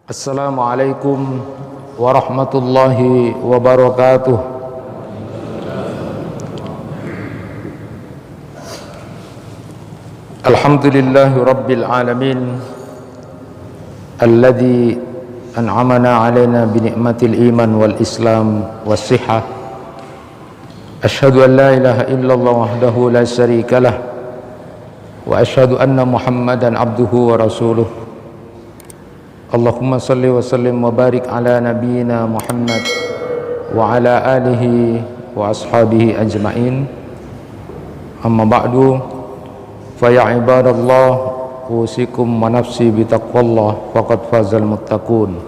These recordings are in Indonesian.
Assalamualaikum warahmatullahi wabarakatuh. Alhamdulillahi rabbil alamin alladzi an'amana alaina bi ni'matil iman wal islam was sihah. Asyhadu an la ilaha illallah wahdahu la syarikalah wa asyhadu anna Muhammadan abduhu wa rasuluh. Allahumma salli wa sallim wa barik ala nabiyyina Muhammad wa ala alihi wa ashabihi ajma'in. Amma ba'du, fa ya ibadallah, usikum wa nafsi bi taqwallah faqad fazal muttaqun.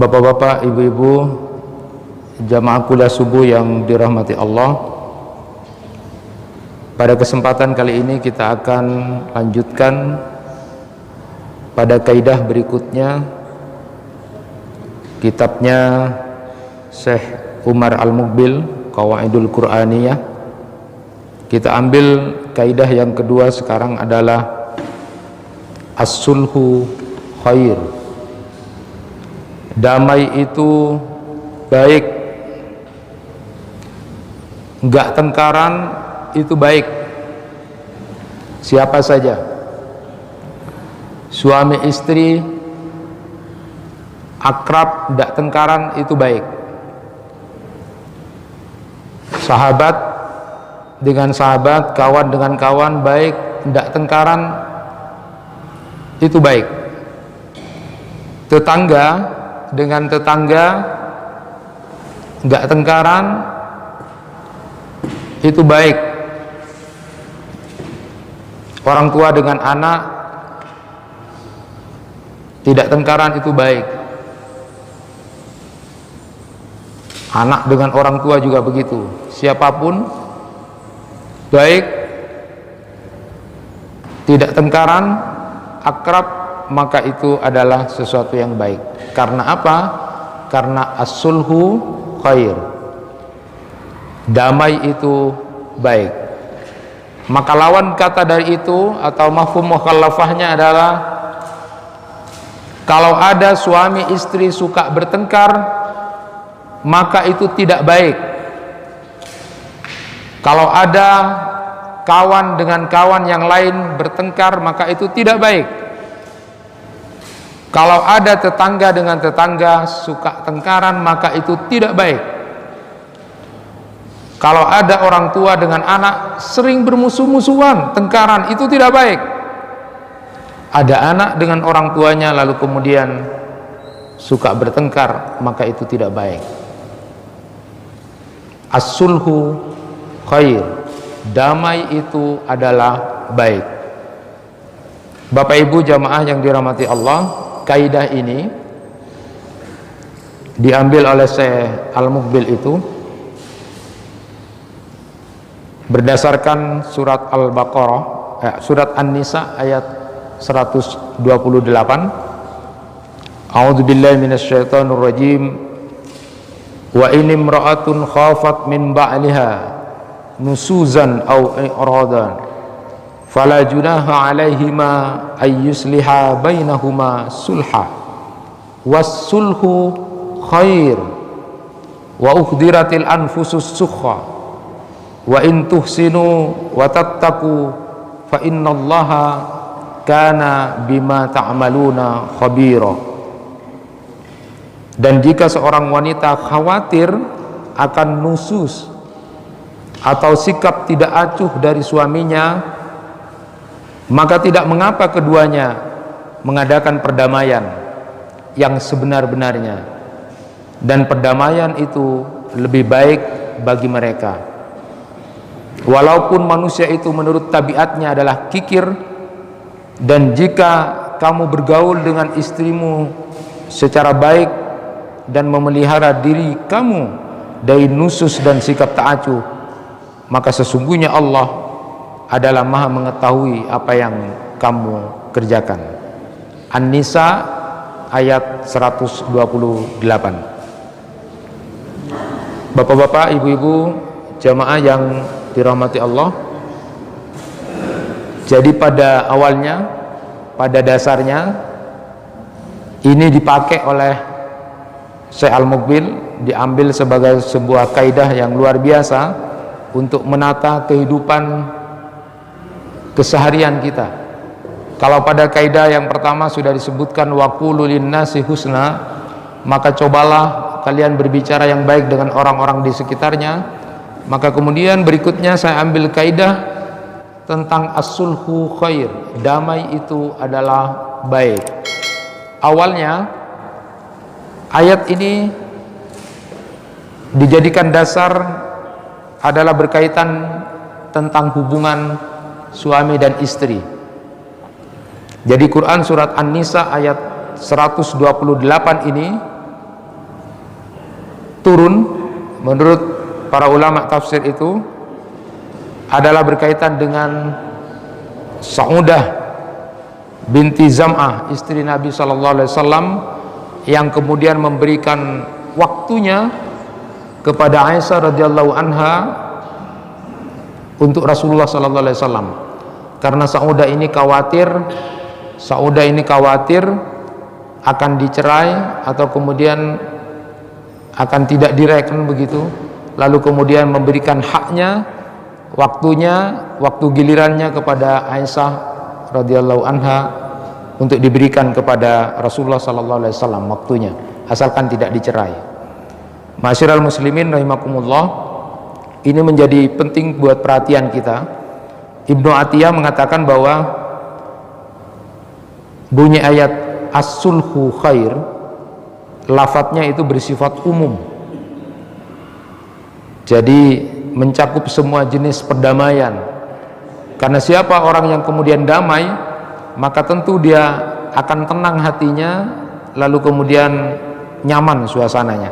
Bapak-bapak, ibu-ibu, jamaah kuliah subuh yang dirahmati Allah, pada kesempatan kali ini kita akan lanjutkan pada kaidah berikutnya, kitabnya Syekh Umar Al-Muqbil, Qawaidul Qur'aniyah. Kita ambil kaidah yang kedua sekarang adalah as-sulhu khair. Damai itu baik, enggak tengkaran itu baik. Siapa saja, suami istri akrab, tidak tengkaran, itu baik. Sahabat dengan sahabat, kawan dengan kawan, baik, tidak tengkaran, itu baik. Tetangga dengan tetangga, tidak tengkaran, itu baik. Orang tua dengan anak tidak tengkaran, itu baik. Anak dengan orang tua juga begitu. Siapapun baik, tidak tengkaran, akrab, maka itu adalah sesuatu yang baik. Karena apa? Karena as-sulhu khair. Damai itu baik. Maka lawan kata dari itu atau mafhum mukhalafahnya adalah, kalau ada suami istri suka bertengkar, maka itu tidak baik. Kalau ada kawan dengan kawan yang lain bertengkar, maka itu tidak baik. Kalau ada tetangga dengan tetangga suka tengkaran, maka itu tidak baik. Kalau ada orang tua dengan anak sering bermusuh-musuhan, tengkaran, itu tidak baik. Ada anak dengan orang tuanya lalu kemudian suka bertengkar, maka itu tidak baik. As-sulhu khair. Damai itu adalah baik. Bapak Ibu jamaah yang dirahmati Allah, kaidah ini diambil oleh Syekh Al-Muqbil itu berdasarkan surat Al-Baqarah, surat An-Nisa ayat 128. A'udzubillahi minasyaitonir rajim. Wa in imra'atun khafat min ba'liha nusuzan aw i'radan fala junaha 'alaihima ay yusliha bainahuma sulha was-sulhu khair wa uhdiratil anfusus sukha wa in tuhsinu wa tattaqu fa innallaha kana bima ta'maluna khabira. Dan jika seorang wanita khawatir akan nusus atau sikap tidak acuh dari suaminya, maka tidak mengapa keduanya mengadakan perdamaian yang sebenar-benarnya, dan perdamaian itu lebih baik bagi mereka. Walaupun manusia itu menurut tabiatnya adalah kikir, dan jika kamu bergaul dengan istrimu secara baik dan memelihara diri kamu dari nusus dan sikap tak acuh, maka sesungguhnya Allah adalah Maha mengetahui apa yang kamu kerjakan. An-Nisa ayat 128. Bapak-bapak, ibu-ibu, jamaah yang dirahmati Allah, jadi pada awalnya, pada dasarnya, Ini dipakai oleh Syekh Al-Muqbil, diambil sebagai sebuah kaidah yang luar biasa untuk menata kehidupan keseharian kita. Kalau pada kaidah yang pertama sudah disebutkan waqulu linnasi husna, maka cobalah kalian berbicara yang baik dengan orang-orang di sekitarnya. Maka kemudian berikutnya saya ambil kaidah tentang as-sulhu khair, damai itu adalah baik. Awalnya ayat ini dijadikan dasar adalah berkaitan tentang hubungan suami dan istri. Jadi Quran surat An-Nisa ayat 128 ini turun menurut para ulama tafsir itu adalah berkaitan dengan Saudah binti Zam'ah, istri Nabi SAW, yang kemudian memberikan waktunya kepada Aisyah radhiyallahu anha untuk Rasulullah SAW, karena Saudah ini khawatir akan dicerai atau kemudian akan tidak direken begitu, lalu kemudian memberikan haknya, waktu gilirannya kepada Aisyah radhiyallahu anha untuk diberikan kepada Rasulullah SAW waktunya, asalkan tidak dicerai. Ma'asyiral muslimin rahimakumullah, ini menjadi penting buat perhatian kita. Ibnu Atiyah mengatakan bahwa bunyi ayat as-sulhu khair, lafadznya itu bersifat umum, jadi mencakup semua jenis perdamaian. Karena siapa orang yang kemudian damai, maka tentu dia akan tenang hatinya, lalu kemudian nyaman suasananya.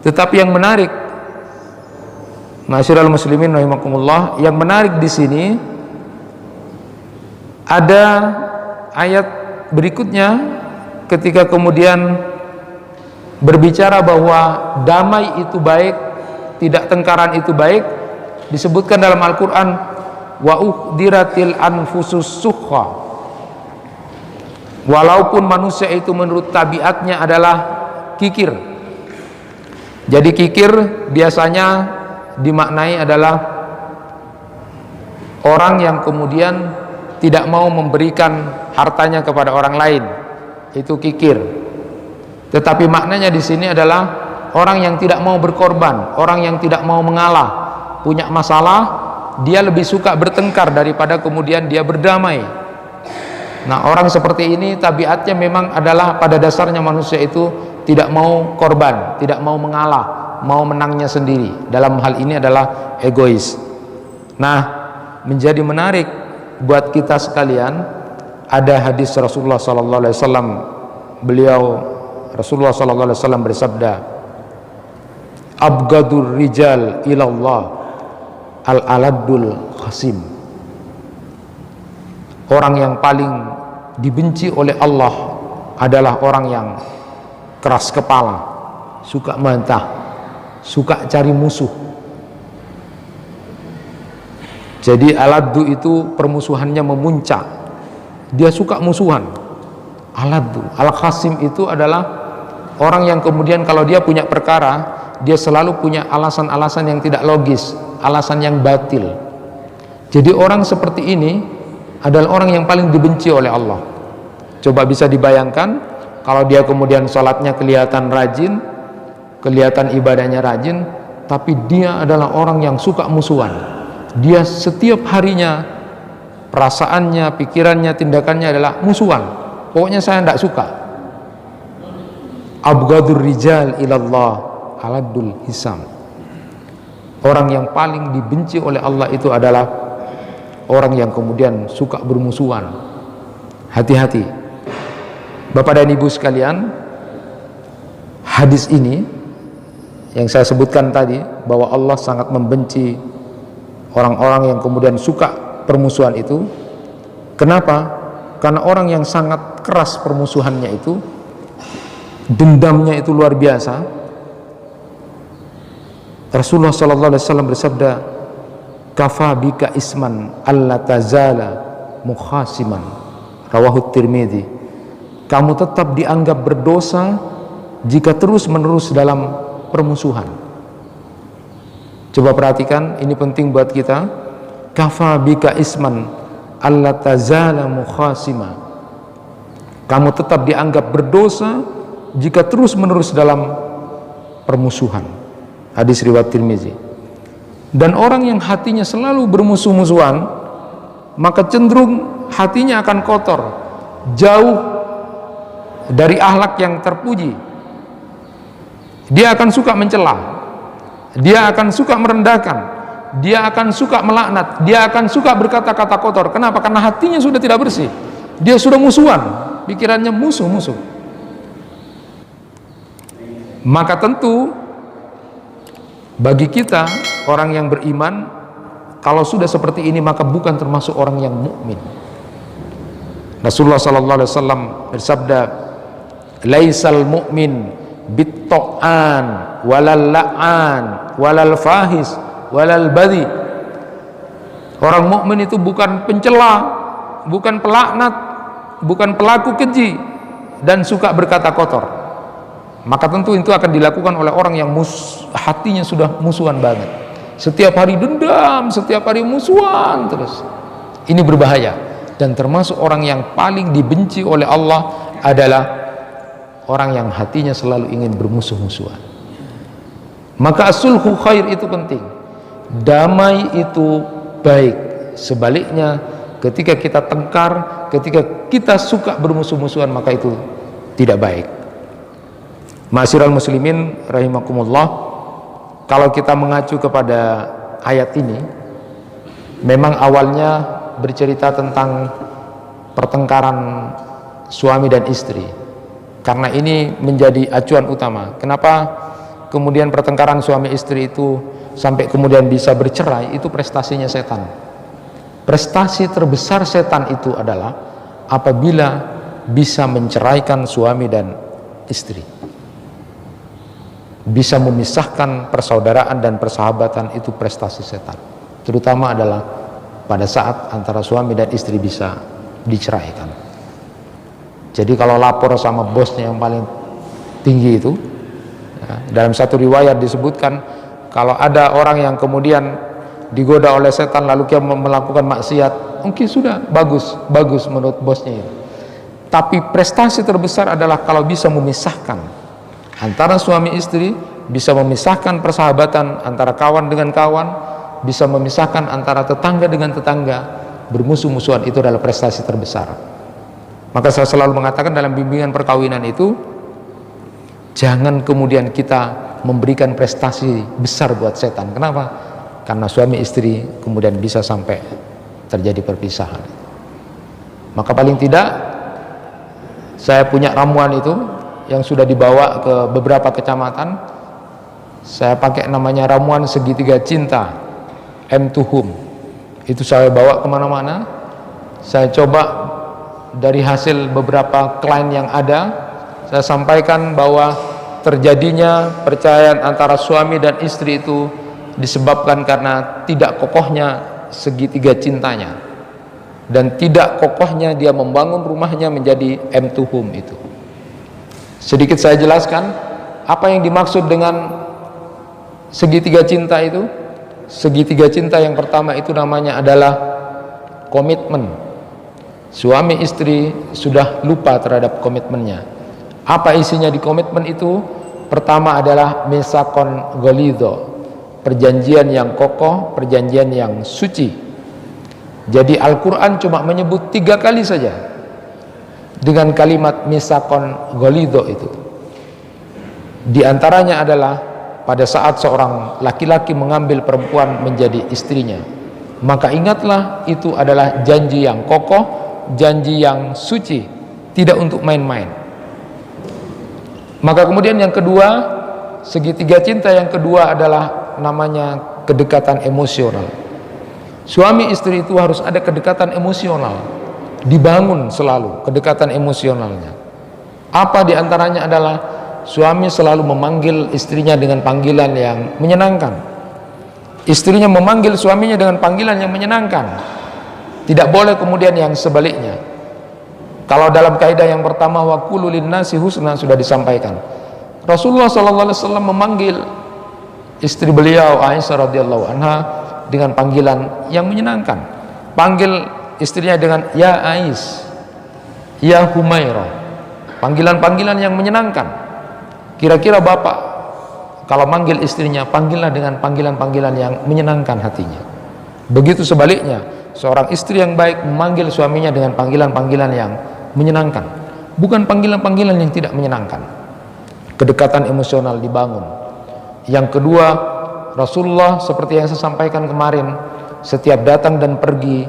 Tetapi yang menarik, ma'asyiral muslimin rahimakumullah, yang menarik di sini ada ayat berikutnya ketika kemudian berbicara bahwa damai itu baik, tidak tengkaran itu baik. Disebutkan dalam Al-Quran, wa uhdiratil anfusus sukha, walaupun manusia itu menurut tabiatnya adalah kikir. Jadi kikir biasanya dimaknai adalah orang yang kemudian tidak mau memberikan hartanya kepada orang lain, itu kikir. Tetapi maknanya di sini adalah orang yang tidak mau berkorban, orang yang tidak mau mengalah. Punya masalah, dia lebih suka bertengkar daripada kemudian dia berdamai. Nah, orang seperti ini tabiatnya memang adalah pada dasarnya manusia itu tidak mau korban, tidak mau mengalah, mau menangnya sendiri. Dalam hal ini adalah egois. Nah, menjadi menarik buat kita sekalian, ada hadis Rasulullah SAW. Rasulullah SAW bersabda, abgadur rijal ilallah al-aladul khasim. Orang yang paling dibenci oleh Allah adalah orang yang keras kepala, suka membantah, suka cari musuh. Jadi aladdu itu permusuhannya memuncak, dia suka musuhan. Aladdu, al-khasim itu adalah orang yang kemudian kalau dia punya perkara, dia selalu punya alasan-alasan yang tidak logis, alasan yang batil. Jadi orang seperti ini adalah orang yang paling dibenci oleh Allah. Coba bisa dibayangkan kalau dia kemudian sholatnya kelihatan rajin, kelihatan ibadahnya rajin, tapi dia adalah orang yang suka musuhan. Dia setiap harinya perasaannya, pikirannya, tindakannya adalah musuhan. Pokoknya saya tidak suka. Abgadur rijal ilallah aladul hisam. Orang yang paling dibenci oleh Allah itu adalah orang yang kemudian suka bermusuhan. Hati-hati Bapak dan Ibu sekalian, hadis ini yang saya sebutkan tadi, bahwa Allah sangat membenci orang-orang yang kemudian suka permusuhan itu. Kenapa? Karena orang yang sangat keras permusuhannya itu, dendamnya itu luar biasa. Rasulullah SAW bersabda, kafa bika isman alla tazala mukhasiman, rawahu Tirmidzi. kamu tetap dianggap berdosa jika terus-menerus dalam permusuhan. Coba perhatikan, ini penting buat kita. Kafa bika isman alla tazala mukhasima. Kamu tetap dianggap berdosa jika terus-menerus dalam permusuhan. Hadis riwayat Tirmizi. Dan orang yang hatinya selalu bermusuh-musuhan, maka cenderung hatinya akan kotor, jauh dari akhlak yang terpuji. Dia akan suka mencela, dia akan suka merendahkan, dia akan suka melaknat, dia akan suka berkata-kata kotor. Kenapa? Karena hatinya sudah tidak bersih, dia sudah musuhan, pikirannya musuh-musuh. Maka tentu bagi kita orang yang beriman, kalau sudah seperti ini maka bukan termasuk orang yang mukmin. Rasulullah sallallahu alaihi wasallam bersabda, "Laisal mu'min bit-ta'an walal la'an walal fahis walal badhi." Orang mukmin itu bukan pencela, bukan pelaknat, bukan pelaku keji dan suka berkata kotor. Maka tentu itu akan dilakukan oleh orang yang hatinya sudah musuhan banget. Setiap hari dendam, setiap hari musuhan terus. Ini berbahaya, dan termasuk orang yang paling dibenci oleh Allah adalah orang yang hatinya selalu ingin bermusuh-musuhan. Maka sulhu khair itu penting, damai itu baik. Sebaliknya, ketika kita tengkar, ketika kita suka bermusuh-musuhan, maka itu tidak baik. Ma'asyiral muslimin rahimakumullah, kalau kita mengacu kepada ayat ini, memang awalnya bercerita tentang pertengkaran suami dan istri, karena ini menjadi acuan utama. Kenapa kemudian pertengkaran suami istri itu sampai kemudian bisa bercerai? Itu prestasinya setan. Prestasi terbesar setan itu adalah apabila bisa menceraikan suami dan istri, bisa memisahkan persaudaraan dan persahabatan. Itu prestasi setan, terutama adalah pada saat antara suami dan istri bisa diceraikan. Jadi kalau lapor sama bosnya yang paling tinggi itu, ya, dalam satu riwayat disebutkan, kalau ada orang yang kemudian digoda oleh setan lalu dia melakukan maksiat, mungkin sudah bagus menurut bosnya itu. Tapi prestasi terbesar adalah kalau bisa memisahkan antara suami istri, bisa memisahkan persahabatan antara kawan dengan kawan, bisa memisahkan antara tetangga dengan tetangga. Bermusuh-musuhan itu adalah prestasi terbesar. Maka saya selalu mengatakan dalam bimbingan perkawinan itu, jangan kemudian kita memberikan prestasi besar buat setan. Kenapa? Karena suami istri kemudian bisa sampai terjadi perpisahan. Maka paling tidak saya punya ramuan itu yang sudah dibawa ke beberapa kecamatan. Saya pakai namanya ramuan segitiga cinta, M2Hum. Itu saya bawa kemana-mana. Saya coba dari hasil beberapa klien yang ada, saya sampaikan bahwa terjadinya perceraian antara suami dan istri itu disebabkan karena tidak kokohnya segitiga cintanya, dan tidak kokohnya dia membangun rumahnya menjadi M2Hum itu. Sedikit saya jelaskan apa yang dimaksud dengan segitiga cinta itu. Segitiga cinta yang pertama itu namanya adalah komitmen. Suami istri sudah lupa terhadap komitmennya. Apa isinya di komitmen itu? Pertama adalah misakon golido, perjanjian yang kokoh, perjanjian yang suci. Jadi Al-Quran cuma menyebut 3 kali saja dengan kalimat misakon golido itu. Di antaranya adalah pada saat seorang laki-laki mengambil perempuan menjadi istrinya, maka ingatlah itu adalah janji yang kokoh, janji yang suci, tidak untuk main-main. Maka kemudian yang kedua, segitiga cinta yang kedua adalah namanya kedekatan emosional. Suami istri itu harus ada kedekatan emosional, dibangun selalu kedekatan emosionalnya. Apa diantaranya adalah suami selalu memanggil istrinya dengan panggilan yang menyenangkan, istrinya memanggil suaminya dengan panggilan yang menyenangkan. Tidak boleh kemudian yang sebaliknya. Kalau dalam kaidah yang pertama wa qulu linnasi husna sudah disampaikan. Rasulullah sallallahu alaihi wasallam memanggil istri beliau Aisyah radhiyallahu anha dengan panggilan yang menyenangkan. Panggil istrinya dengan ya Ais, ya Humairah. Panggilan-panggilan yang menyenangkan. Kira-kira bapak kalau manggil istrinya, panggillah dengan panggilan-panggilan yang menyenangkan hatinya. Begitu sebaliknya, seorang istri yang baik memanggil suaminya dengan panggilan-panggilan yang menyenangkan, bukan panggilan-panggilan yang tidak menyenangkan. Kedekatan emosional dibangun. Yang kedua, Rasulullah seperti yang saya sampaikan kemarin, setiap datang dan pergi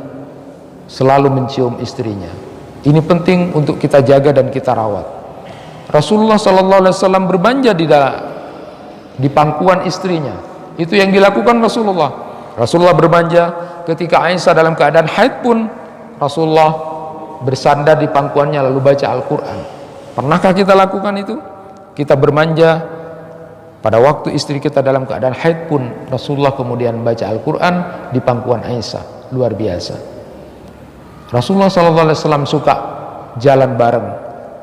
selalu mencium istrinya. Ini penting untuk kita jaga dan kita rawat. Rasulullah sallallahu alaihi wasallam berbanja di pangkuan istrinya. Itu yang dilakukan Rasulullah. Rasulullah berbanja ketika Aisyah dalam keadaan haid pun Rasulullah bersandar di pangkuannya lalu baca Al-Quran. Pernahkah kita lakukan itu? Kita bermanja pada waktu istri kita dalam keadaan haid pun Rasulullah kemudian baca Al-Quran di pangkuan Aisyah. Luar biasa. Rasulullah SAW suka jalan bareng,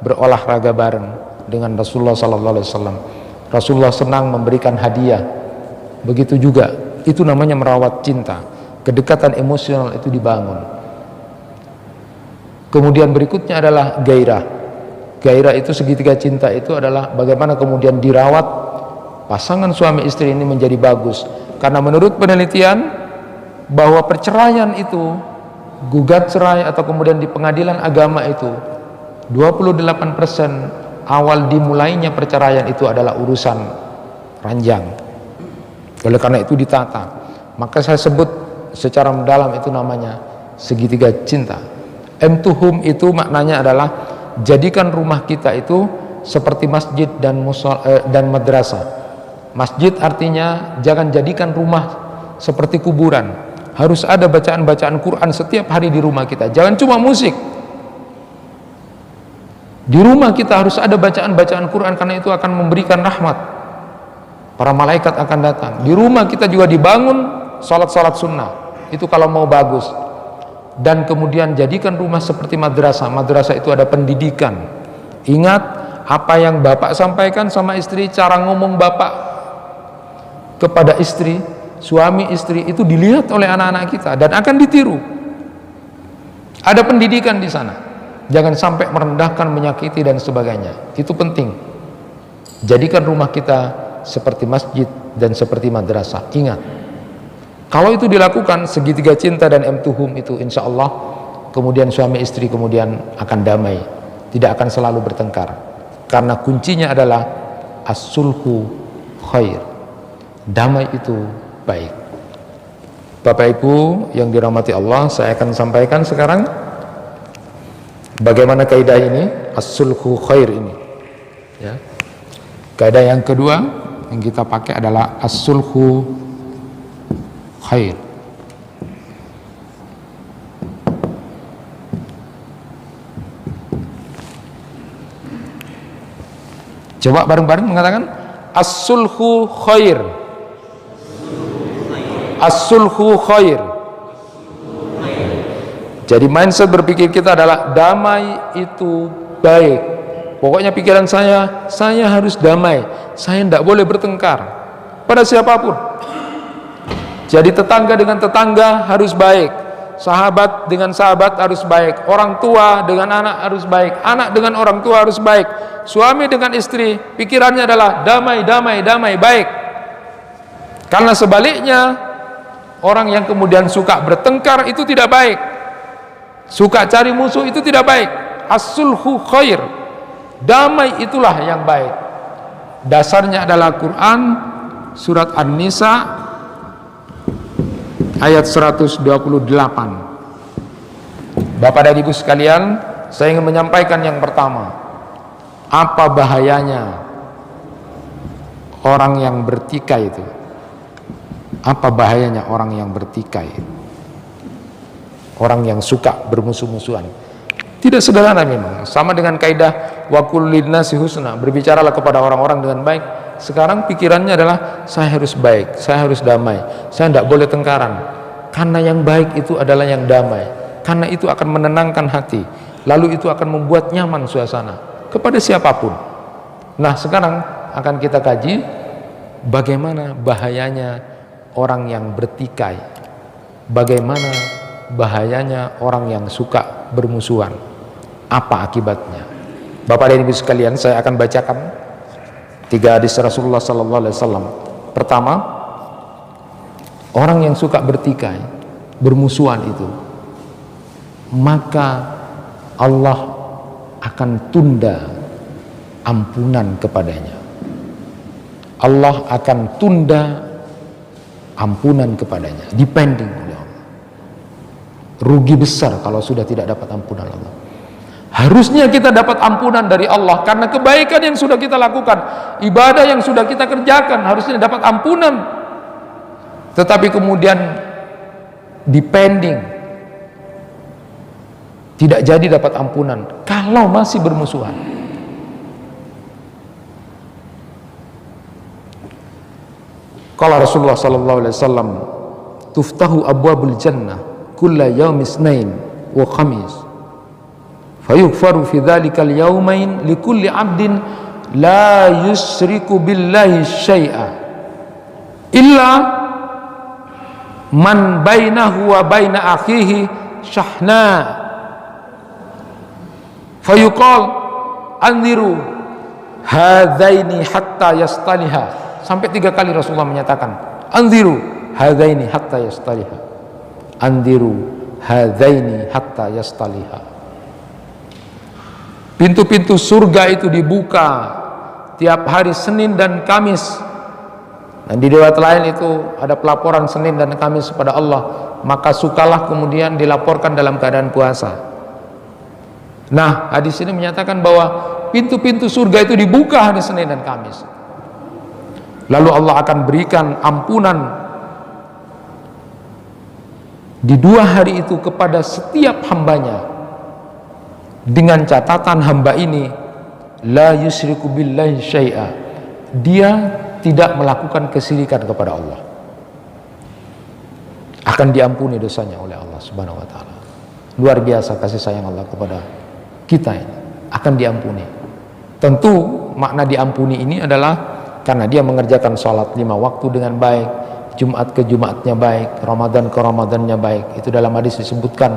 berolahraga bareng dengan Rasulullah SAW. Rasulullah senang memberikan hadiah. Begitu juga, itu namanya merawat cinta. Kedekatan emosional itu dibangun. Kemudian berikutnya adalah gairah. Gairah itu segitiga cinta itu adalah bagaimana kemudian dirawat pasangan suami istri ini menjadi bagus. Karena menurut penelitian bahwa perceraian itu, gugat cerai atau kemudian di pengadilan agama itu 28% awal dimulainya perceraian itu adalah urusan ranjang. Oleh karena itu ditata. Maka saya sebut secara mendalam itu namanya segitiga cinta. Emtuhum itu maknanya adalah jadikan rumah kita itu seperti masjid dan madrasah. Masjid artinya jangan jadikan rumah seperti kuburan. Harus ada bacaan-bacaan Quran setiap hari di rumah kita. Jangan cuma musik. Di rumah kita harus ada bacaan-bacaan Quran karena itu akan memberikan rahmat. Para malaikat akan datang. Di rumah kita juga dibangun salat-salat sunnah. Itu kalau mau bagus. Dan kemudian jadikan rumah seperti madrasah. Madrasah itu ada pendidikan. Ingat apa yang bapak sampaikan sama istri, cara ngomong bapak kepada istri, suami istri itu dilihat oleh anak-anak kita dan akan ditiru. Ada pendidikan di sana. Jangan sampai merendahkan, menyakiti dan sebagainya. Itu penting. Jadikan rumah kita seperti masjid dan seperti madrasah. Ingat, kalau itu dilakukan segitiga cinta dan emtuhum itu insya Allah kemudian suami istri kemudian akan damai, tidak akan selalu bertengkar. Karena kuncinya adalah as-sulhu khair. Damai itu baik. Bapak Ibu yang dirahmati Allah, saya akan sampaikan sekarang bagaimana kaidah ini, as-sulhu khair ini. Ya. Kaidah yang kedua yang kita pakai adalah as-sulhu khair. Coba bareng-bareng mengatakan as-sulhu khair. As-sulhu khair. Jadi mindset berpikir kita adalah damai itu baik. Pokoknya pikiran saya harus damai. Saya tidak boleh bertengkar pada siapapun. Jadi tetangga dengan tetangga harus baik, sahabat dengan sahabat harus baik, orang tua dengan anak harus baik, anak dengan orang tua harus baik, suami dengan istri pikirannya adalah damai, damai, damai, baik. Karena sebaliknya orang yang kemudian suka bertengkar itu tidak baik, suka cari musuh itu tidak baik. As-sulhu khair, damai itulah yang baik. Dasarnya adalah Quran surat An-Nisa ayat 128. Bapak dan Ibu sekalian, saya ingin menyampaikan yang pertama, apa bahayanya orang yang bertikai itu? Apa bahayanya orang yang bertikai? Orang yang suka bermusuh-musuhan. Tidak sederhana memang. Sama dengan kaidah wa qul linnasi husna, berbicaralah kepada orang-orang dengan baik. Sekarang pikirannya adalah saya harus baik, saya harus damai, saya tidak boleh tengkaran. Karena yang baik itu adalah yang damai. Karena itu akan menenangkan hati. lalu itu akan membuat nyaman suasana kepada siapapun. Nah, sekarang akan kita kaji bagaimana bahayanya orang yang bertikai, bagaimana bahayanya orang yang suka bermusuhan, apa akibatnya. Bapak dan Ibu sekalian, saya akan bacakan 3 hadis Rasulullah sallallahu alaihi wasallam. Pertama, orang yang suka bertikai, bermusuhan itu, maka Allah akan tunda ampunan kepadanya. Allah akan tunda ampunan kepadanya, depending oleh Allah. Rugi besar kalau sudah tidak dapat ampunan Allah. Harusnya kita dapat ampunan dari Allah karena kebaikan yang sudah kita lakukan, ibadah yang sudah kita kerjakan, harusnya dapat ampunan. Tetapi kemudian depending, tidak jadi dapat ampunan kalau masih bermusuhan. Qala Rasulullah sallallahu alaihi wasallam, tuftahu abwabul jannah kulla yaum isnain wa khamis, fayughfaru fi dhalikal yawmain likulli 'abdin la yusyriku billahi syai'a illa man bainahu wa baina akhihi syahna, fayuqal anziru hadzaini hatta yastaliha. Sampai 3 kali Rasulullah menyatakan anziru hadzaini hatta yastaliha, anziru hadzaini hatta yastaliha. Pintu-pintu surga itu dibuka tiap hari Senin dan Kamis. Dan di riwayat lain itu ada pelaporan Senin dan Kamis kepada Allah, maka sukalah kemudian dilaporkan dalam keadaan puasa. Nah, hadis ini menyatakan bahwa pintu-pintu surga itu dibuka hari Senin dan Kamis. Lalu Allah akan berikan ampunan di 2 hari itu kepada setiap hambanya, dengan catatan hamba ini la yusyriku billahi syai'a, dia tidak melakukan kesyirikan kepada Allah, akan diampuni dosanya oleh Allah Subhanahu wa taala. Luar biasa kasih sayang Allah kepada kita ini, akan diampuni. Tentu makna diampuni ini adalah karena dia mengerjakan sholat 5 waktu dengan baik, Jumat ke Jumatnya baik, Ramadan ke Ramadannya baik. Itu dalam hadis disebutkan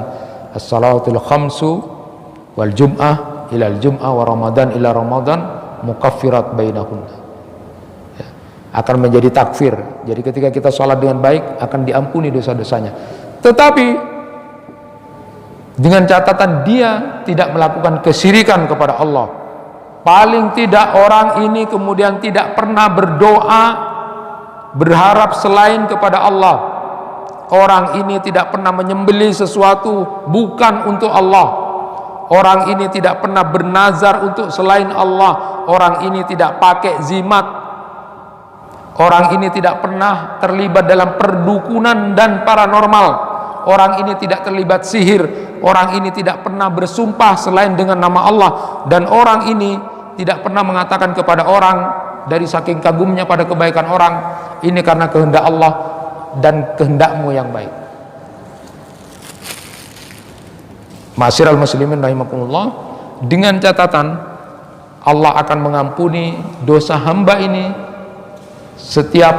as-salatul khamsu wal jum'ah ilal jum'ah wa Ramadan ila Ramadan mukaffirat bainahunna, ya, akan menjadi takfir. Jadi ketika kita sholat dengan baik akan diampuni dosa-dosanya, tetapi dengan catatan dia tidak melakukan kesyirikan kepada Allah. Paling tidak orang ini kemudian tidak pernah berdoa berharap selain kepada Allah. Orang ini tidak pernah menyembelih sesuatu bukan untuk Allah. Orang ini tidak pernah bernazar untuk selain Allah. Orang ini tidak pakai zimat. Orang ini tidak pernah terlibat dalam perdukunan dan paranormal. Orang ini tidak terlibat sihir. Orang ini tidak pernah bersumpah selain dengan nama Allah. Dan orang ini tidak pernah mengatakan kepada orang dari saking kagumnya pada kebaikan orang, ini karena kehendak Allah dan kehendakmu yang baik. Ma'asyiral muslimin rahimakumullah, dengan catatan Allah akan mengampuni dosa hamba ini setiap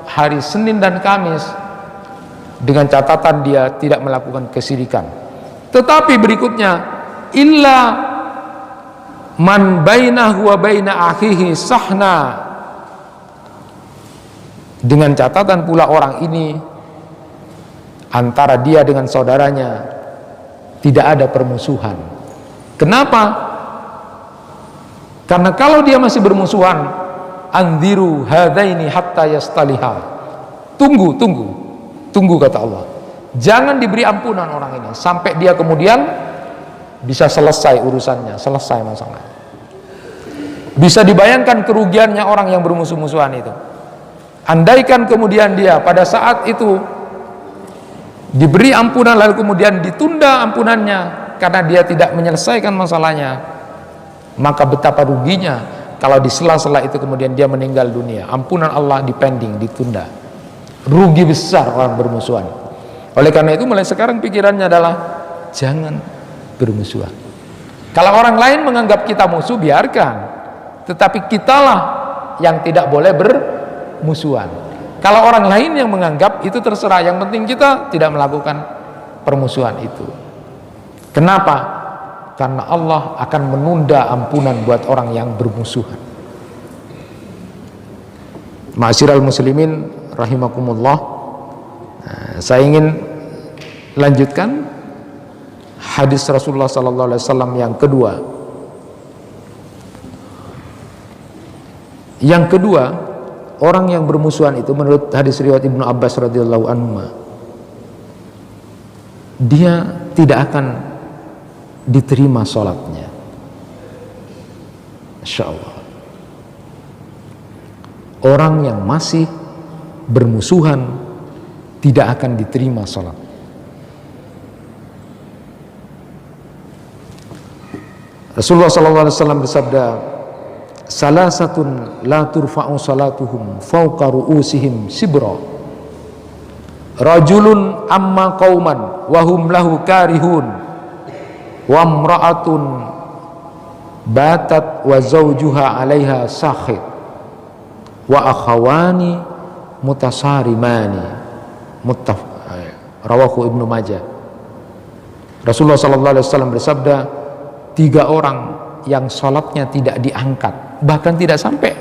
hari Senin dan Kamis, dengan catatan dia tidak melakukan kesyirikan. Tetapi berikutnya, illa man bainahu wa baina akhihi sahna, dengan catatan pula orang ini antara dia dengan saudaranya tidak ada permusuhan. Kenapa? Karena kalau dia masih bermusuhan, anziru hadaini hatta yastaliha, tunggu kata Allah, jangan diberi ampunan orang ini sampai dia kemudian bisa selesai urusannya, selesai masalah. Bisa dibayangkan kerugiannya orang yang bermusuh-musuhan itu. Andaikan kemudian dia pada saat itu diberi ampunan lalu kemudian ditunda ampunannya karena dia tidak menyelesaikan masalahnya, maka betapa ruginya kalau di sela-sela itu kemudian dia meninggal dunia. Ampunan Allah dipending, ditunda. Rugi besar orang bermusuhan. Oleh karena itu mulai sekarang pikirannya adalah jangan bermusuhan. Kalau orang lain menganggap kita musuh, biarkan, tetapi kitalah yang tidak boleh bermusuhan. Kalau orang lain yang menganggap, itu terserah, yang penting kita tidak melakukan permusuhan itu. Kenapa? Karena Allah akan menunda ampunan buat orang yang bermusuhan. Ma'asyiral muslimin rahimakumullah, saya ingin lanjutkan hadis Rasulullah sallallahu alaihi wasallam yang kedua. Yang kedua, orang yang bermusuhan itu menurut hadis riwayat Ibnu Abbas radhiyallahu anhu, dia tidak akan diterima sholatnya. Insya Allah. Orang yang masih bermusuhan tidak akan diterima sholat. Rasulullah SAW bersabda, salasatun la turfa'u salatuhum fawqa ru'usihim sibra, rajulun amma qauman wahum lahu karihun, wa imra'atun batat wa zawjuha 'alaiha sakhit, wa akhawani mutasarimani, rawahu Ibnu Majah. Rasulullah SAW bersabda, 3 orang yang sholatnya tidak diangkat, bahkan tidak sampai,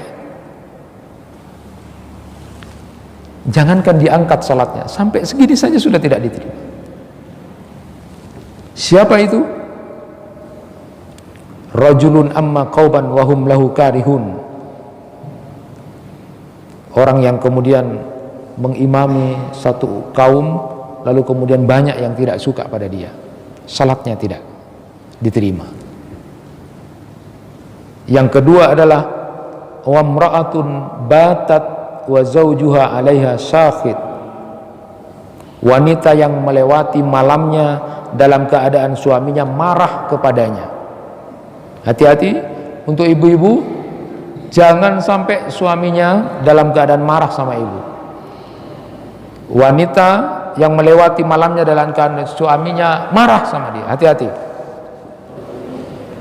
jangankan diangkat sholatnya, sampai segini saja sudah tidak diterima. Siapa itu? Rajulun amma qauban wahum lahu karihun, orang yang kemudian mengimami satu kaum, lalu kemudian banyak yang tidak suka pada dia, salatnya tidak diterima. Yang kedua adalah wa imra'atun batat wa zawjuha 'alaiha sakhit, wanita yang melewati malamnya dalam keadaan suaminya marah kepadanya. Hati-hati untuk ibu-ibu, jangan sampai suaminya dalam keadaan marah sama ibu. Wanita yang melewati malamnya dalam keadaan suaminya marah sama dia, hati-hati.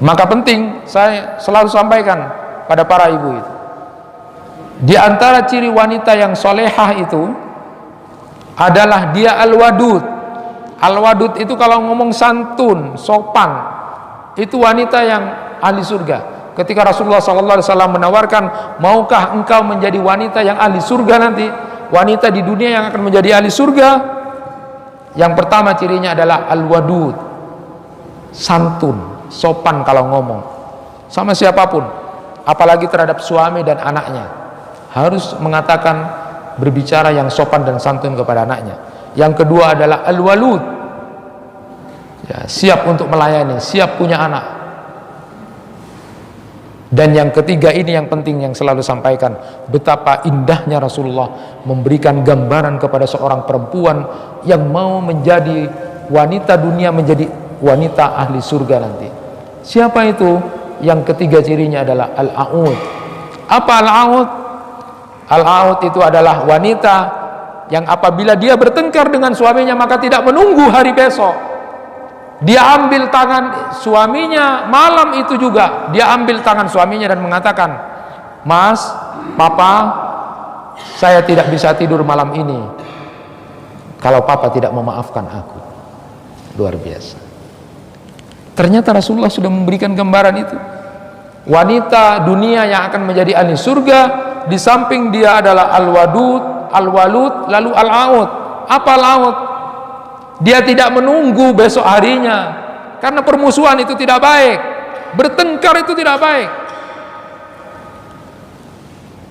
Maka penting, saya selalu sampaikan pada para ibu itu, di antara ciri wanita yang solehah itu adalah dia al-wadud. Al-wadud itu kalau ngomong santun, sopan, itu wanita yang ahli surga. Ketika Rasulullah SAW menawarkan, maukah engkau menjadi wanita yang ahli surga nanti, wanita di dunia yang akan menjadi ahli surga, yang pertama cirinya adalah al-wadud, santun, sopan kalau ngomong sama siapapun, apalagi terhadap suami dan anaknya, harus mengatakan, berbicara yang sopan dan santun kepada anaknya. Yang kedua adalah al-walud, ya, siap untuk melayani, siap punya anak. Dan yang ketiga ini yang penting, yang selalu sampaikan, betapa indahnya Rasulullah memberikan gambaran kepada seorang perempuan yang mau menjadi wanita dunia, menjadi wanita ahli surga nanti. Siapa itu? Yang ketiga cirinya adalah al-a'ud. Apa al-a'ud? Al-a'ud itu adalah wanita yang apabila dia bertengkar dengan suaminya, maka tidak menunggu hari besok, dia ambil tangan suaminya, malam itu juga dia ambil tangan suaminya dan mengatakan, Mas, Papa, saya tidak bisa tidur malam ini kalau Papa tidak memaafkan aku. Luar biasa. Ternyata Rasulullah sudah memberikan gambaran itu. Wanita dunia yang akan menjadi ahli surga, di samping dia adalah al-wadud, al-walud, lalu al-a'ud. Apa al-a'ud? Dia tidak menunggu besok harinya, karena permusuhan itu tidak baik, bertengkar itu tidak baik.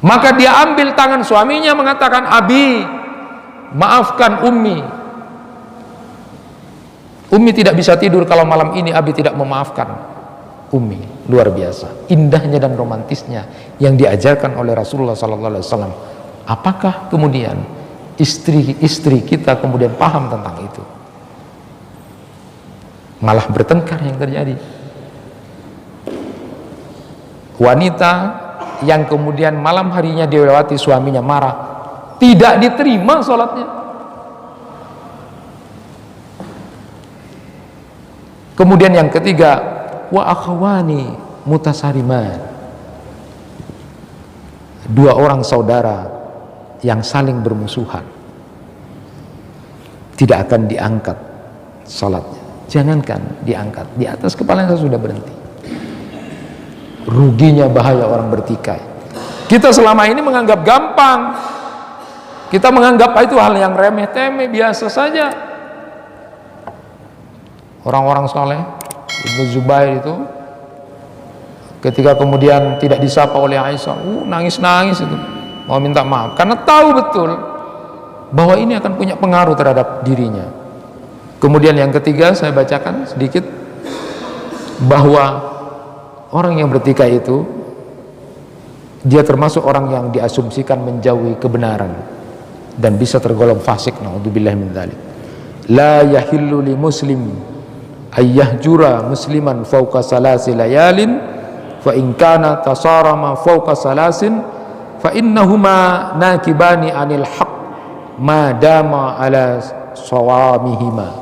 Maka dia ambil tangan suaminya mengatakan, Abi, maafkan Ummi. Ummi tidak bisa tidur kalau malam ini Abi tidak memaafkan Ummi. Luar biasa indahnya dan romantisnya yang diajarkan oleh Rasulullah SAW. Apakah kemudian istri-istri kita kemudian paham tentang itu? Malah bertengkar yang terjadi. Wanita yang kemudian malam harinya dilewati suaminya marah, tidak diterima sholatnya. Kemudian yang ketiga, wa akhawani mutasariman, dua orang saudara yang saling bermusuhan, tidak akan diangkat salatnya. Jangankan diangkat, di atas kepalanya sudah berhenti. Ruginya bahaya orang bertikai. Kita selama ini menganggap gampang, kita menganggap itu hal yang remeh temeh, biasa saja. Orang-orang soleh, Ibnu Zubair itu ketika kemudian tidak disapa oleh Aisyah, nangis-nangis itu, mau minta maaf karena tahu betul bahwa ini akan punya pengaruh terhadap dirinya. Kemudian yang ketiga saya bacakan sedikit, bahwa orang yang bertikai itu dia termasuk orang yang diasumsikan menjauhi kebenaran dan bisa tergolong fasik. Naudzubillah min dzalik. La yahillu li muslim ayyahjura musliman fawqa salasi layalin fa in kana tasarama fawqa salasin fa innahuma nakibani anil haq ma dama ala sawamihima.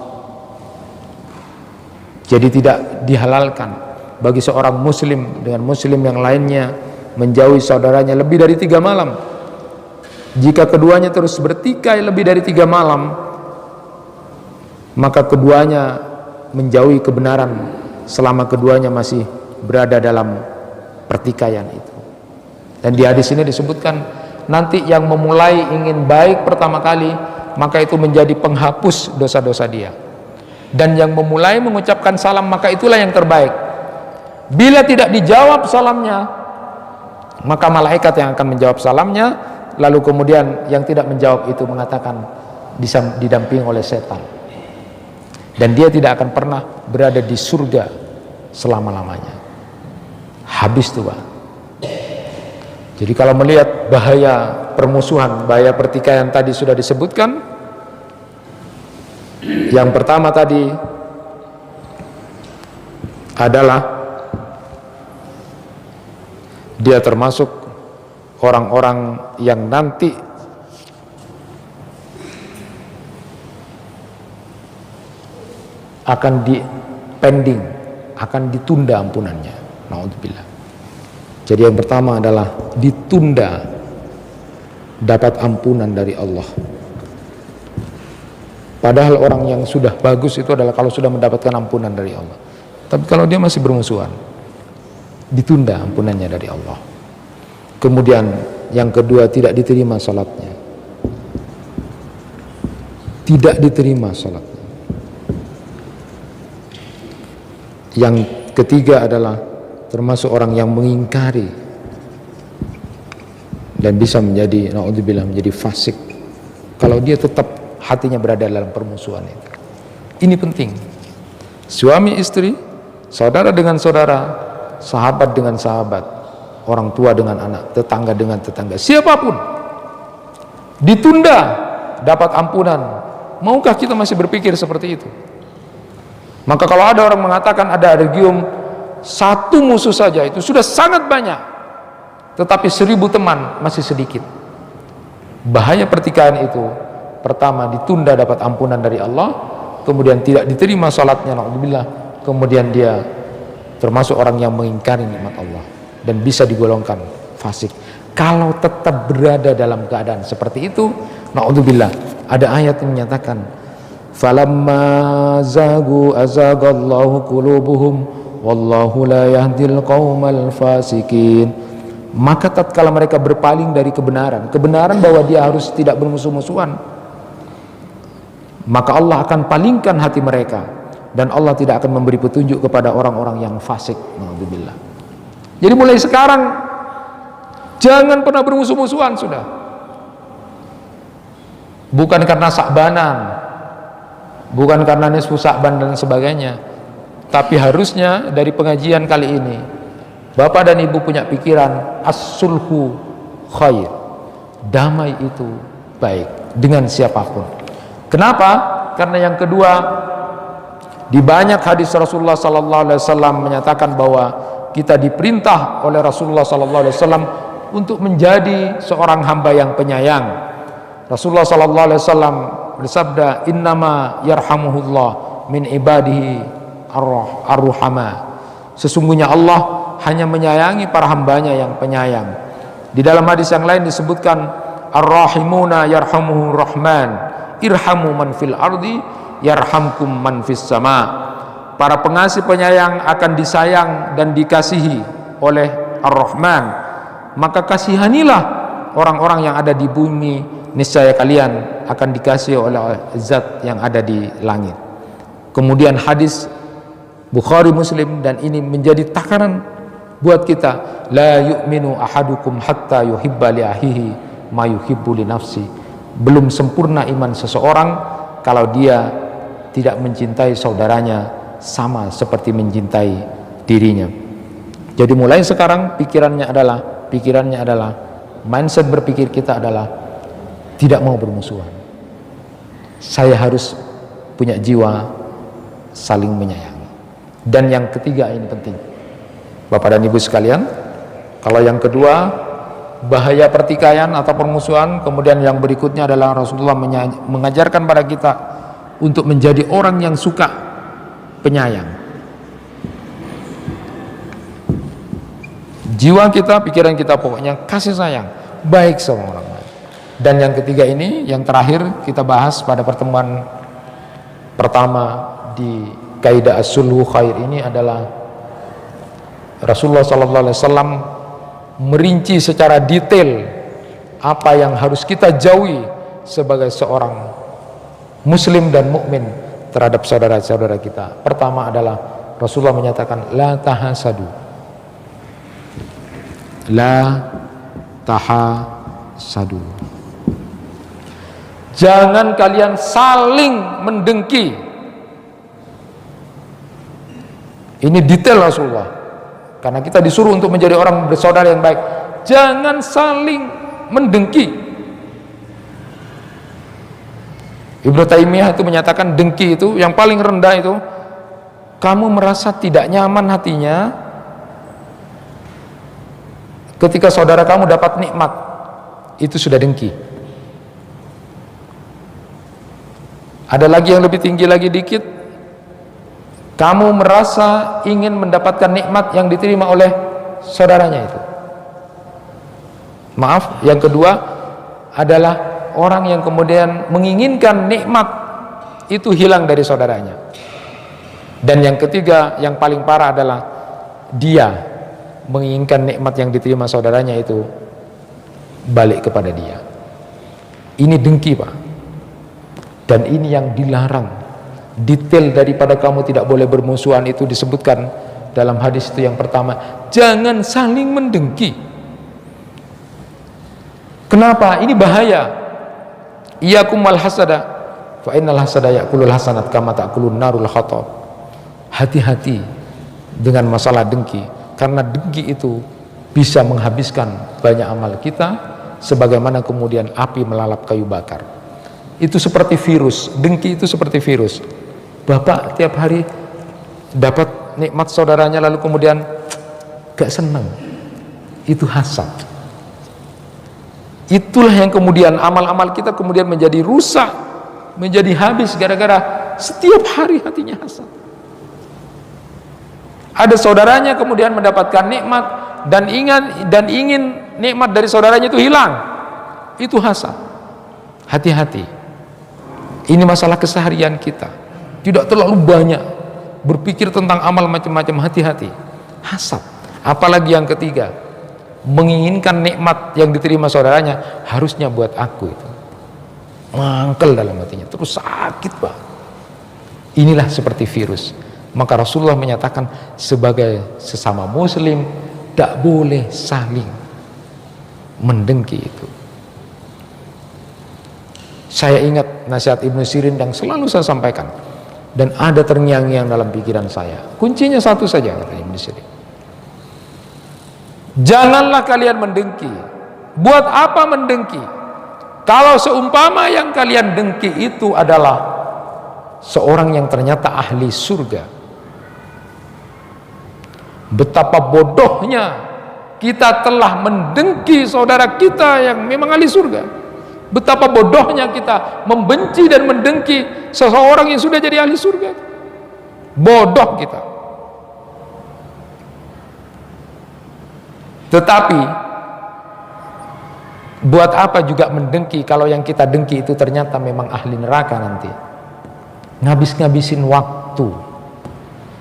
Jadi tidak dihalalkan bagi seorang muslim dengan muslim yang lainnya menjauhi saudaranya lebih dari 3 malam. Jika keduanya terus bertikai lebih dari 3 malam, maka keduanya menjauhi kebenaran selama keduanya masih berada dalam pertikaian itu. Dan di hadis ini disebutkan, nanti yang memulai ingin baik pertama kali, maka itu menjadi penghapus dosa-dosa dia. Dan yang memulai mengucapkan salam, maka itulah yang terbaik. Bila tidak dijawab salamnya, maka malaikat yang akan menjawab salamnya, lalu kemudian yang tidak menjawab itu mengatakan didampingi oleh setan, dan dia tidak akan pernah berada di surga selama-lamanya. Habis tuh, Pak. Jadi kalau melihat bahaya permusuhan, bahaya pertikaian tadi sudah disebutkan. Yang pertama tadi adalah dia termasuk orang-orang yang nanti akan dipending, akan ditunda ampunannya. Naudzubillah. Jadi yang pertama adalah ditunda dapat ampunan dari Allah. Padahal orang yang sudah bagus itu adalah kalau sudah mendapatkan ampunan dari Allah. Tapi kalau dia masih bermusuhan, ditunda ampunannya dari Allah. Kemudian yang kedua, tidak diterima salatnya. Tidak diterima salatnya. Yang ketiga adalah termasuk orang yang mengingkari dan bisa menjadi, naudzubillah, menjadi fasik kalau dia tetap hatinya berada dalam permusuhan itu. Ini penting. Suami istri, saudara dengan saudara, sahabat dengan sahabat, orang tua dengan anak, tetangga dengan tetangga, siapapun ditunda dapat ampunan. Maukah kita masih berpikir seperti itu? Maka kalau ada orang mengatakan ada regium satu musuh saja itu sudah sangat banyak, tetapi 1000 teman masih sedikit. Bahaya pertikaian itu, pertama ditunda dapat ampunan dari Allah, kemudian tidak diterima salatnya, naudzubillah, kemudian dia termasuk orang yang mengingkari nikmat Allah dan bisa digolongkan fasik. Kalau tetap berada dalam keadaan seperti itu, naudzubillah, ada ayat yang menyatakan falamma zagu azagallahu qulubuhum wallahu la yahdil qaumal fasikin. Maka tatkala mereka berpaling dari kebenaran bahwa dia harus tidak bermusuh-musuhan, maka Allah akan palingkan hati mereka dan Allah tidak akan memberi petunjuk kepada orang-orang yang fasik. Naudzubillah. Jadi mulai sekarang jangan pernah bermusuh-musuhan sudah. Bukan karena Sa'banan, bukan karena nisfu Sa'ban dan sebagainya, tapi harusnya dari pengajian kali ini Bapak dan Ibu punya pikiran as-sulhu khair. Damai itu baik dengan siapapun. Kenapa? Karena yang kedua, di banyak hadis Rasulullah sallallahu alaihi wasallam menyatakan bahwa kita diperintah oleh Rasulullah sallallahu alaihi wasallam untuk menjadi seorang hamba yang penyayang. Rasulullah sallallahu alaihi wasallam bersabda, "Innama yarhamuhullah min ibadihi ar-ruhama." Sesungguhnya Allah hanya menyayangi para hambanya yang penyayang. Di dalam hadis yang lain disebutkan, Ar-Rahimuna yarhamuhur Rahman, irhamu man fil ardi yarhamkum man fis sama. Para pengasih penyayang akan disayang dan dikasihi oleh Ar-Rahman, maka kasihanilah orang-orang yang ada di bumi, niscaya kalian akan dikasihi oleh zat yang ada di langit. Kemudian hadis Bukhari Muslim, dan ini menjadi takaran buat kita, la yu'minu ahadukum hatta yuhibba li ahihi ma yuhibbu li nafsi. Belum sempurna iman seseorang kalau dia tidak mencintai saudaranya sama seperti mencintai dirinya. Jadi mulai sekarang pikirannya adalah mindset berpikir kita adalah tidak mau bermusuhan. Saya harus punya jiwa saling menyayangi. Dan yang ketiga ini penting, Bapak dan Ibu sekalian. Kalau yang kedua bahaya pertikaian atau permusuhan, kemudian yang berikutnya adalah Rasulullah mengajarkan pada kita untuk menjadi orang yang suka penyayang. Jiwa kita, pikiran kita pokoknya kasih sayang, baik sama orang lain. Dan yang ketiga ini, yang terakhir kita bahas pada pertemuan pertama di kaidah as-sulhu khair ini adalah Rasulullah SAW merinci secara detail apa yang harus kita jauhi sebagai seorang muslim dan mukmin terhadap saudara-saudara kita. Pertama adalah Rasulullah menyatakan la tahasadu, la tahasadu, jangan kalian saling mendengki. Ini detail Rasulullah, karena kita disuruh untuk menjadi orang bersaudara yang baik. Jangan saling mendengki. Ibnu Taimiyah itu menyatakan dengki itu yang paling rendah itu, kamu merasa tidak nyaman hatinya ketika saudara kamu dapat nikmat, itu sudah dengki. Ada lagi yang lebih tinggi lagi dikit, kamu merasa ingin mendapatkan nikmat yang diterima oleh saudaranya itu. Maaf, yang kedua adalah orang yang kemudian menginginkan nikmat itu hilang dari saudaranya. Dan yang ketiga, yang paling parah adalah dia menginginkan nikmat yang diterima saudaranya itu balik kepada dia. Ini dengki, Pak. Dan ini yang dilarang. Detail daripada kamu tidak boleh bermusuhan itu disebutkan dalam hadis itu. Yang pertama, jangan saling mendengki. Kenapa? Ini bahaya. Iyakum wal hasada, fa innal hasada ya'kulul hasanat kama ta'kulun narul hatab. Hati-hati dengan masalah dengki, karena dengki itu bisa menghabiskan banyak amal kita, sebagaimana kemudian api melalap kayu bakar. Itu seperti virus. Dengki itu seperti virus. Bapak tiap hari dapat nikmat saudaranya lalu kemudian gak senang, itu hasad. Itulah yang kemudian amal-amal kita kemudian menjadi rusak, menjadi habis gara-gara setiap hari hatinya hasad. Ada saudaranya kemudian mendapatkan nikmat dan ingin nikmat dari saudaranya itu hilang, itu hasad. Hati-hati. Ini masalah keseharian kita. Tidak terlalu banyak berpikir tentang amal macam-macam, hati-hati. Hasad. Apalagi yang ketiga, menginginkan nikmat yang diterima saudaranya harusnya buat aku itu. Mangkel dalam hatinya, terus sakit, Pak. Inilah seperti virus. Maka Rasulullah menyatakan sebagai sesama muslim tidak boleh saling mendengki itu. Saya ingat nasihat Ibnu Sirin yang selalu saya sampaikan, dan ada terngiang-ngiang dalam pikiran saya. Kuncinya satu saja, kata Ibnu Sirin. Janganlah kalian mendengki. Buat apa mendengki? Kalau seumpama yang kalian dengki itu adalah seorang yang ternyata ahli surga. Betapa bodohnya kita telah mendengki saudara kita yang memang ahli surga. Betapa bodohnya kita membenci dan mendengki seseorang yang sudah jadi ahli surga. Bodoh kita. Tetapi buat apa juga mendengki kalau yang kita dengki itu ternyata memang ahli neraka nanti. Ngabis-ngabisin waktu.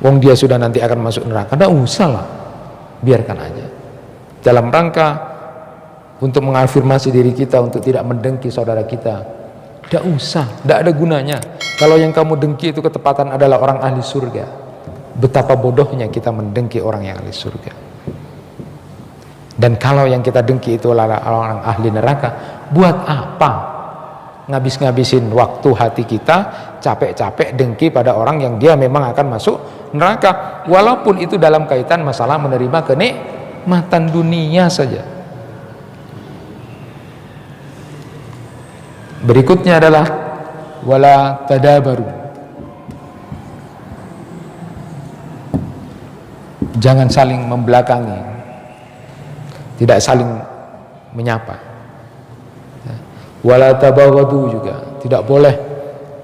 Wong dia sudah nanti akan masuk neraka. Nggak usah lah, biarkan aja. Dalam rangka untuk mengafirmasi diri kita untuk tidak mendengki saudara kita, nggak usah, nggak ada gunanya. Kalau yang kamu dengki itu ketepatan adalah orang ahli surga, betapa bodohnya kita mendengki orang yang ahli surga. Dan kalau yang kita dengki itu adalah orang ahli neraka, buat apa ngabis-ngabisin waktu hati kita capek-capek dengki pada orang yang dia memang akan masuk neraka, walaupun itu dalam kaitan masalah menerima kenikmatan dunia saja. Berikutnya adalah wala tadabaru, jangan saling membelakangi, tidak saling menyapa. Wala tabaghadu, juga tidak boleh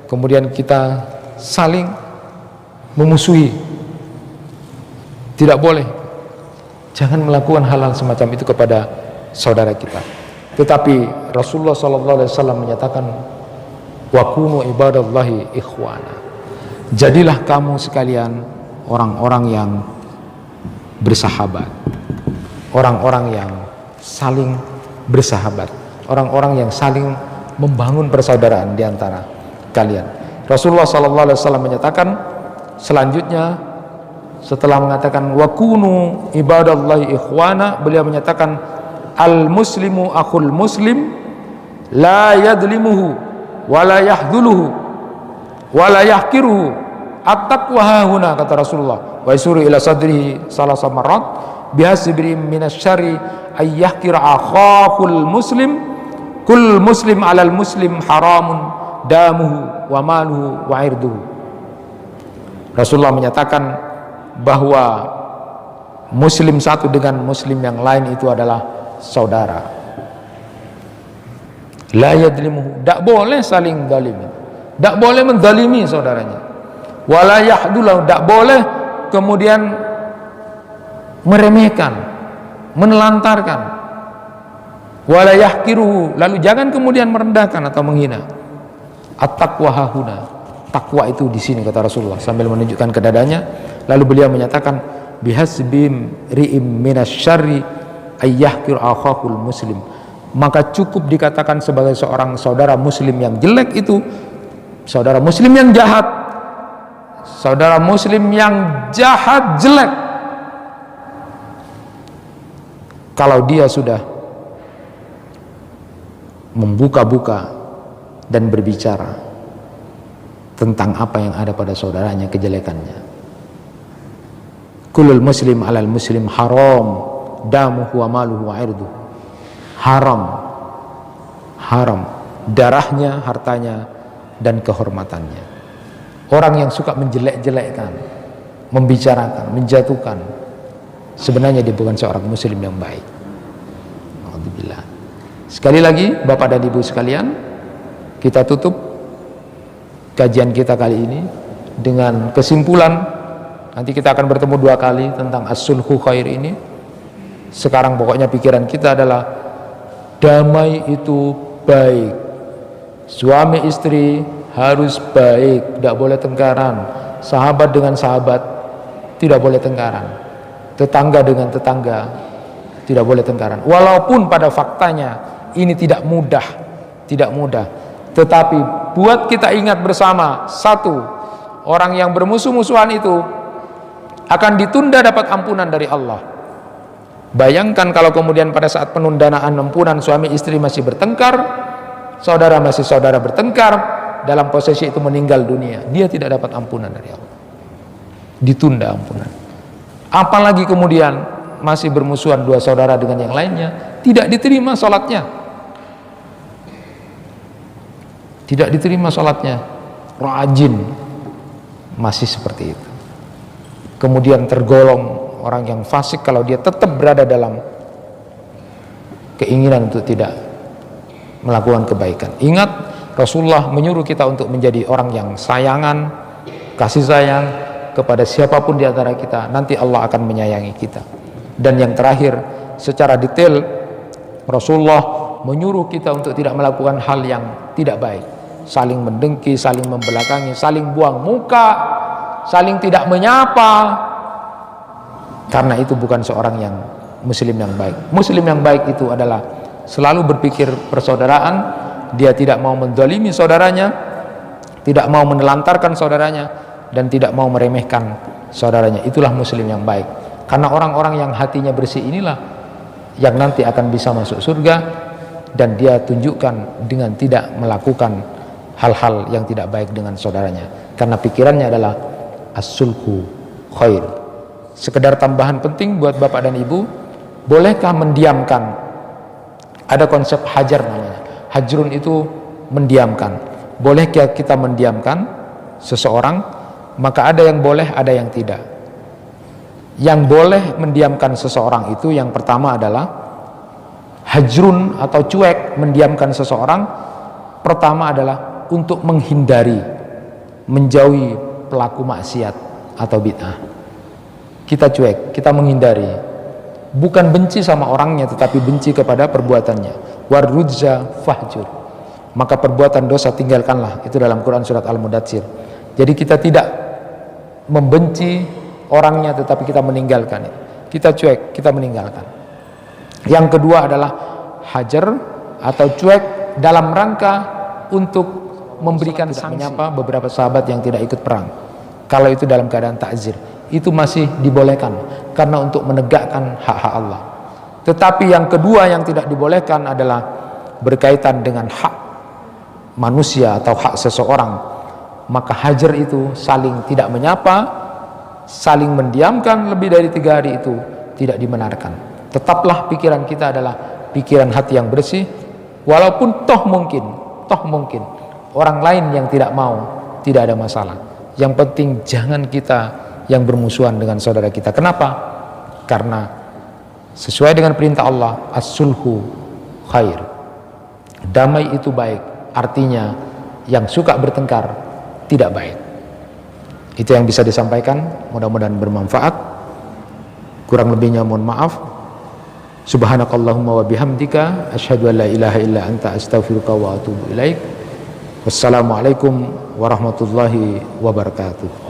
kemudian kita saling memusuhi, tidak boleh. Jangan melakukan hal-hal semacam itu kepada saudara kita. Tetapi Rasulullah SAW menyatakan wa kunu ibadallahi ikhwana, jadilah kamu sekalian orang-orang yang bersahabat, orang-orang yang saling bersahabat, orang-orang yang saling membangun persaudaraan di antara kalian. Rasulullah SAW menyatakan selanjutnya, setelah mengatakan wa kunu ibadallahi ikhwana, beliau menyatakan al muslimu akhul muslim la yadlimuhu wa la yahdhuluhu wa la yahkiruhu at-taqwa hahuna, kata Rasulullah. Wa yusuru ila sadrihi salasa marrat bihasbi minasyari ay yahkira akhahul muslim, kul muslim alal muslim haramun damuhu wa maluhu wa irduhu. Rasulullah menyatakan bahwa muslim satu dengan muslim yang lain itu adalah saudara. La yadlimuhu, tidak boleh saling zalimi, tidak boleh menzalimi saudaranya. Wala yahdulahu, tidak boleh kemudian meremehkan, menelantarkan. Wala yahkiruhu, lalu jangan kemudian merendahkan atau menghina. At-taqwa hahuna, takwa itu di sini, kata Rasulullah sambil menunjukkan ke dadanya. Lalu beliau menyatakan bihasbim ri'im minasyarri ayyahkir akhahul muslim, maka cukup dikatakan sebagai seorang saudara muslim yang jelek itu, saudara muslim yang jahat, saudara muslim yang jahat jelek, kalau dia sudah membuka-buka dan berbicara tentang apa yang ada pada saudaranya, kejelekannya. Kulul muslim alal muslim haram damuhu wa maluhu wa irduhu, haram darahnya, hartanya, dan kehormatannya. Orang yang suka menjelek-jelekkan, membicarakan, menjatuhkan, sebenarnya dia bukan seorang muslim yang baik. Alhamdulillah. Sekali lagi Bapak dan Ibu sekalian, kita tutup kajian kita kali ini dengan kesimpulan. Nanti kita akan bertemu 2 kali tentang as-sulhu khair ini. Sekarang pokoknya pikiran kita adalah damai itu baik, suami istri harus baik, tidak boleh tengkaran, sahabat dengan sahabat tidak boleh tengkaran, tetangga dengan tetangga tidak boleh tengkaran. Walaupun pada faktanya ini tidak mudah, tetapi buat kita ingat bersama, satu, orang yang bermusuh-musuhan itu akan ditunda dapat ampunan dari Allah. Bayangkan kalau kemudian pada saat penundaan ampunan suami istri masih bertengkar, saudara masih saudara bertengkar, dalam posisi itu meninggal dunia, dia tidak dapat ampunan dari Allah, ditunda ampunan. Apalagi kemudian masih bermusuhan 2 saudara dengan yang lainnya, tidak diterima sholatnya, tidak diterima sholatnya, rajin masih seperti itu. Kemudian tergolong orang yang fasik kalau dia tetap berada dalam keinginan untuk tidak melakukan kebaikan. Ingat, Rasulullah menyuruh kita untuk menjadi orang yang sayangan, kasih sayang kepada siapapun di antara kita. Nanti Allah akan menyayangi kita. Dan yang terakhir, secara detail Rasulullah menyuruh kita untuk tidak melakukan hal yang tidak baik, saling mendengki, saling membelakangi, saling buang muka, saling tidak menyapa, karena itu bukan seorang yang muslim yang baik. Muslim yang baik itu adalah selalu berpikir persaudaraan, dia tidak mau menzalimi saudaranya, tidak mau menelantarkan saudaranya, dan tidak mau meremehkan saudaranya. Itulah muslim yang baik. Karena orang-orang yang hatinya bersih inilah yang nanti akan bisa masuk surga, dan dia tunjukkan dengan tidak melakukan hal-hal yang tidak baik dengan saudaranya, karena pikirannya adalah as-sulhu khair. Sekedar tambahan penting buat bapak dan ibu, bolehkah mendiamkan? Ada konsep hajar namanya. Hajrun itu mendiamkan. Bolehkah kita mendiamkan seseorang? Maka ada yang boleh, ada yang tidak. Yang boleh mendiamkan seseorang itu yang pertama adalah hajrun atau cuek, mendiamkan seseorang. Pertama adalah untuk menghindari, menjauhi pelaku maksiat atau bid'ah. Kita cuek, kita menghindari, bukan benci sama orangnya, tetapi benci kepada perbuatannya. Warrujza fahjur, maka perbuatan dosa tinggalkanlah. Itu dalam Quran surat Al-Mudatsir. Jadi kita tidak membenci orangnya, tetapi kita meninggalkan. Kita cuek, kita meninggalkan. Yang kedua adalah hajar atau cuek dalam rangka untuk memberikan sanksi. Menyapa beberapa sahabat yang tidak ikut perang, kalau itu dalam keadaan takzir, itu masih dibolehkan karena untuk menegakkan hak-hak Allah. Tetapi yang kedua yang tidak dibolehkan adalah berkaitan dengan hak manusia atau hak seseorang. Maka hajar itu saling tidak menyapa, saling mendiamkan lebih dari 3 hari, itu tidak dibenarkan. Tetaplah pikiran kita adalah pikiran hati yang bersih, walaupun toh mungkin orang lain yang tidak mau, tidak ada masalah. Yang penting jangan kita yang bermusuhan dengan saudara kita. Kenapa? Karena sesuai dengan perintah Allah, as-sulhu khair, damai itu baik. Artinya yang suka bertengkar tidak baik. Itu yang bisa disampaikan, mudah-mudahan bermanfaat. Kurang lebihnya mohon maaf. Subhanakallahumma wa bihamdika asyhadu an la ilaha illa anta astaghfiruka wa atubu ilaik. Wassalamualaikum warahmatullahi wabarakatuh.